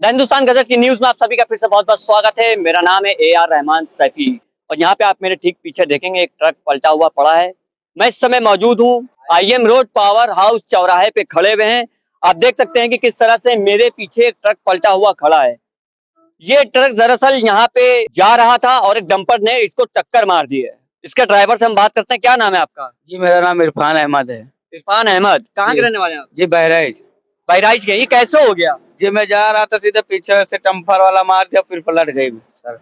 Hindustan gazette की news में आप सभी का फिर से बहुत बहुत स्वागत है। मेरा नाम है AR रहमान सैफी और यहाँ पे आप मेरे ठीक पीछे देखेंगे एक ट्रक पलटा हुआ पड़ा है। मैं इस समय मौजूद हूँ IM रोड पावर हाउस चौराहे पे खड़े हुए हैं। आप देख सकते हैं कि किस तरह से मेरे पीछे एक ट्रक पलटा हुआ खड़ा है। ये ट्रक दरअसल यहाँ पे जा रहा था और एक डंपर ने इसको टक्कर मार दी है। इसके ड्राइवर से हम बात करते हैं। क्या नाम है आपका? जी मेरा नाम इरफान अहमद है। इरफान अहमद, कहाँ के जी रहने वाले हैं आप? जी बहराइच। बहराइच के। ये कैसे हो गया? जी मैं जा रहा था, सीधे पीछे से टम्पर वाला मार दिया, फिर पलट गई सर।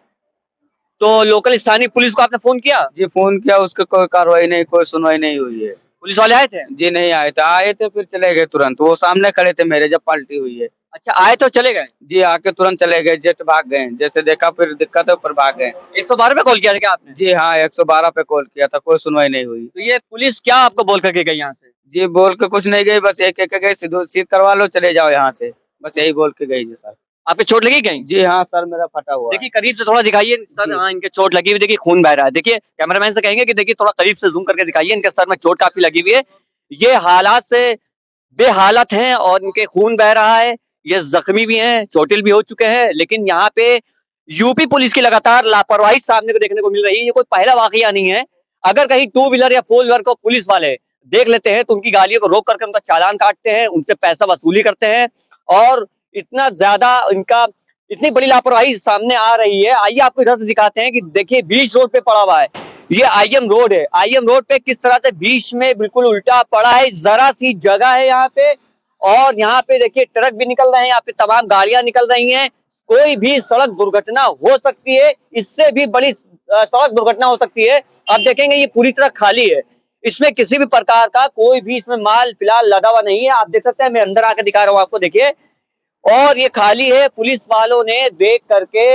तो लोकल स्थानीय पुलिस को आपने फोन किया? जी फोन किया, उसकी कोई कार्रवाई नहीं, कोई सुनवाई नहीं हुई है। पुलिस वाले आए थे? जी नहीं आए थे फिर चले गए तुरंत। वो सामने खड़े थे मेरे जब पलटी हुई है। अच्छा, आए तो चले गए? जी आके तुरंत चले गए, जेट भाग गए। जैसे देखा फिर दिक्कत है ऊपर भाग गए। 112 पे कॉल किया था क्या आपने? जी हाँ 112 पे कॉल किया था, कोई सुनवाई नहीं हुई। तो ये पुलिस क्या आपको बोल करके गई यहाँ से? जी बोल के कुछ नहीं गई, बस एक एक गई, सीध करवा लो चले जाओ यहाँ से, बस यही बोल के गई जी सर। आपके चोट लगी कहीं? जी हाँ सर मेरा फटा हुआ है। देखिए करीब से थोड़ा दिखाइए सर। हाँ, इनके चोट लगी हुई, देखिए खून बह रहा है। देखिए कैमरामैन से कहेंगे कि देखिए थोड़ा करीब से जूम करके दिखाइए। इनके सर में चोट काफी लगी हुई है। ये हालात से बेहालत हैं और इनके खून बह रहा है। ये जख्मी भी हैं, चोटिल भी हो चुके हैं। लेकिन यहाँ पे यूपी पुलिस की लगातार लापरवाही सामने को देखने को मिल रही है। ये कोई पहला वाकया नहीं है। अगर कहीं टू व्हीलर या फोर व्हीलर को पुलिस वाले देख लेते हैं तो उनकी गाड़ियों को रोक करके उनका चालान काटते हैं, उनसे पैसा वसूली करते हैं। और इतना ज्यादा इनका इतनी बड़ी लापरवाही सामने आ रही है। आइए आपको इधर से दिखाते हैं कि देखिए बीच रोड पे पड़ा हुआ है। ये IM रोड है। IM रोड पे किस तरह से बीच में बिल्कुल उल्टा पड़ा है। जरा सी जगह है यहाँ पे और यहाँ पे देखिए ट्रक भी निकल रहे हैं, यहाँ पे तमाम गाड़ियां निकल रही हैं। कोई भी सड़क दुर्घटना हो सकती है, इससे भी बड़ी सड़क दुर्घटना हो सकती है। आप देखेंगे ये पूरी तरह खाली है, इसमें किसी भी प्रकार का कोई भी इसमें माल फिलहाल लदा हुआ नहीं है। आप देख सकते हैं, मैं अंदर आकर दिखा रहा हूँ आपको, देखिए। और ये खाली है। पुलिस वालों ने देख करके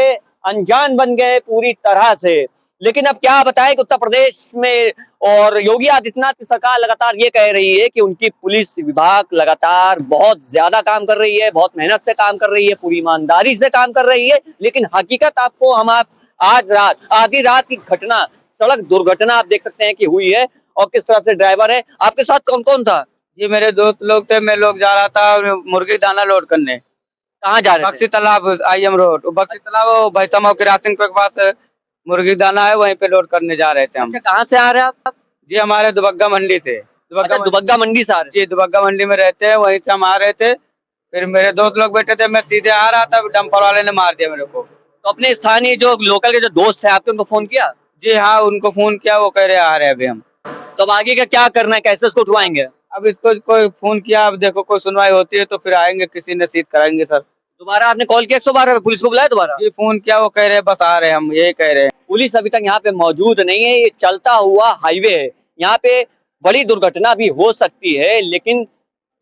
अनजान बन गए पूरी तरह से। लेकिन अब क्या बताएं कि उत्तर प्रदेश में और योगी आदित्यनाथ की सरकार लगातार ये कह रही है कि उनकी पुलिस विभाग लगातार बहुत ज्यादा काम कर रही है, बहुत मेहनत से काम कर रही है, पूरी ईमानदारी से काम कर रही है। लेकिन हकीकत आपको हम आप आज रात आधी रात की घटना, सड़क दुर्घटना आप देख सकते हैं कि हुई है। और किस तरह से ड्राइवर है। आपके साथ कौन कौन था? जी मेरे दोस्त लोग थे, मैं लोग जा रहा था मुर्गी दाना लोड करने। कहाँ जा रहे थे? बक्सी तालाब IM रोड, बक्सी तालाब भैसमा किरासन के पास मुर्गी दाना है, वहीं पे लोड करने जा रहे थे हम। अच्छा, कहाँ से आ रहे हैं आप? जी हमारे दुबग्गा मंडी से। अच्छा, दुबग्गा मंडी से आ रहे जी दुबग्गा मंडी में रहते हैं, वहीं से हम आ रहे थे। फिर मेरे दोस्त लोग बैठे थे, मैं सीधे आ रहा था, डंपर वाले ने मार दिया मेरे को। तो अपने स्थानीय जो लोकल के जो दोस्त हैं आपके, उनको फोन किया? जी हाँ उनको फोन किया, वो कह रहे आ रहे हैं अभी हम। तो अब आगे का क्या करना है, कैसे उसको उठवाएंगे? अब इसको कोई फोन किया, अब देखो कोई सुनवाई होती है तो फिर आएंगे, किसी ने सीध कराएंगे सर। दोबारा आपने कॉल किया 112 पे? पुलिस को बुलाया दोबारा? जी फोन किया, वो कह रहे हैं बस आ रहे हैं, हम यही कह रहे हैं। पुलिस अभी तक यहाँ पे मौजूद नहीं है। ये चलता हुआ हाईवे है, यहाँ पे बड़ी दुर्घटना भी हो सकती है। लेकिन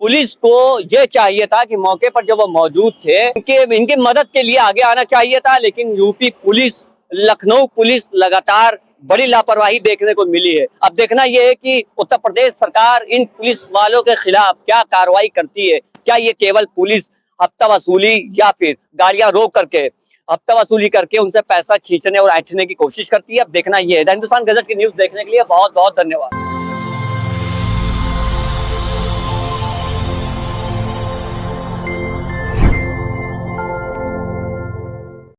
पुलिस को ये चाहिए था कि मौके पर जब वो मौजूद थे इनकी मदद के लिए आगे आना चाहिए था। लेकिन यूपी पुलिस, लखनऊ पुलिस लगातार बड़ी लापरवाही देखने को मिली है। अब देखना यह है कि उत्तर प्रदेश सरकार इन पुलिस वालों के खिलाफ क्या कार्रवाई करती है। क्या ये केवल पुलिस हफ्ता वसूली या फिर गाड़ियां रोक करके हफ्ता वसूली करके उनसे पैसा खींचने और ऐंठने की कोशिश करती है? अब देखना यह है। हिंदुस्तान गजट की न्यूज देखने के लिए बहुत बहुत धन्यवाद।